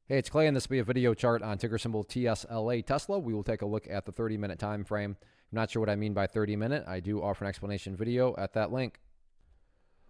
Hey, it's Clay, and this will be a video chart on ticker symbol TSLA Tesla. We will take a look at the 30-minute time frame. I'm not sure what I mean by 30-minute. I do offer an explanation video at that link.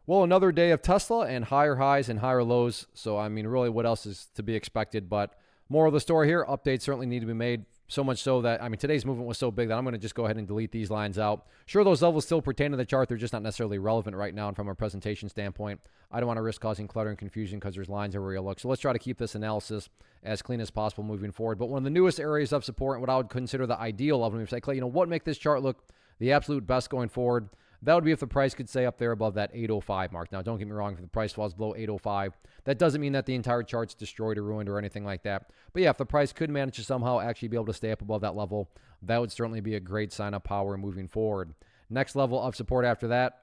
Well, another day of Tesla and higher highs and higher lows. So, I mean, really, what else is to be expected? But moral of the story here, updates certainly need to be made. So much so that, I mean, today's movement was so big that I'm going to just go ahead and delete these lines out. Sure, those levels still pertain to the chart. They're just not necessarily relevant right now. And from a presentation standpoint, I don't want to risk causing clutter and confusion because there's lines everywhere you look. So let's try to keep this analysis as clean as possible moving forward. But one of the newest areas of support and what I would consider the ideal of them, if you say, Clay, what make this chart look the absolute best going forward? That would be if the price could stay up there above that 805 mark. Now, don't get me wrong, if the price falls below 805, that doesn't mean that the entire chart's destroyed or ruined or anything like that. But yeah, if the price could manage to somehow actually be able to stay up above that level, that would certainly be a great sign of power moving forward. Next level of support after that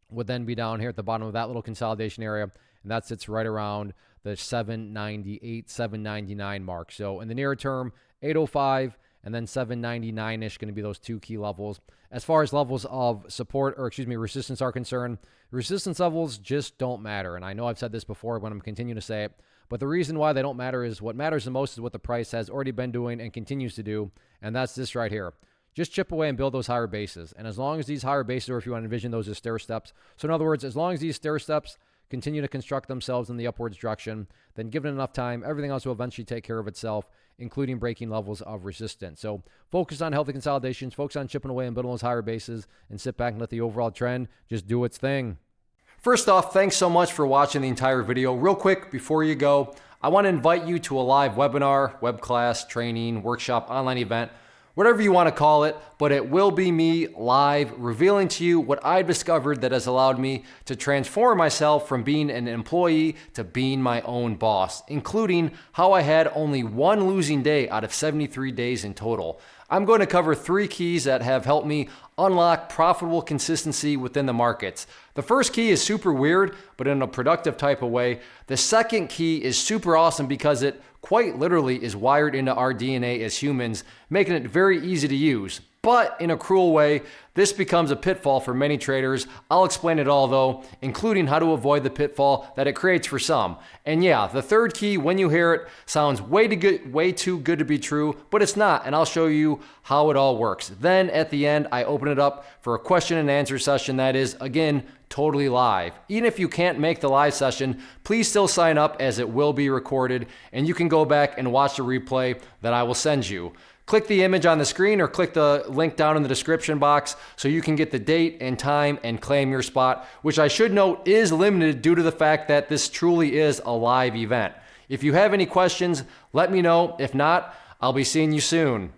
would then be down here at the bottom of that little consolidation area, and that sits right around the 798, 799 mark. So in the near term, 805 and then 799-ish going to be those two key levels. As far as levels of support, or excuse me, resistance are concerned, resistance levels just don't matter. And I know I've said this before, but I'm continuing to say it. But the reason why they don't matter is what matters the most is what the price has already been doing and continues to do. And that's this right here. Just chip away and build those higher bases. And as long as these higher bases, or if you want to envision those as stair steps. So in other words, as long as these stair steps continue to construct themselves in the upwards direction, then given enough time, everything else will eventually take care of itself, including breaking levels of resistance. So focus on healthy consolidations, focus on chipping away and building those higher bases, and sit back and let the overall trend just do its thing. First off, thanks so much for watching the entire video. Real quick, before you go, I want to invite you to a live webinar, web class, training, workshop, online event, whatever you want to call it, but it will be me live revealing to you what I've discovered that has allowed me to transform myself from being an employee to being my own boss, including how I had only one losing day out of 73 days in total. I'm going to cover 3 keys that have helped me unlock profitable consistency within the markets. The first key is super weird, but in a productive type of way. The second key is super awesome because it quite literally is wired into our DNA as humans, making it very easy to use. But in a cruel way, this becomes a pitfall for many traders. I'll explain it all though, including how to avoid the pitfall that it creates for some. And yeah, the third key, when you hear it, sounds way too good to be true, but it's not, and I'll show you how it all works. Then at the end, I open it up for a question and answer session that is, again, totally live. Even if you can't make the live session, please still sign up as it will be recorded, and you can go back and watch the replay that I will send you. Click the image on the screen or click the link down in the description box so you can get the date and time and claim your spot, which I should note is limited due to the fact that this truly is a live event. If you have any questions, let me know. If not, I'll be seeing you soon.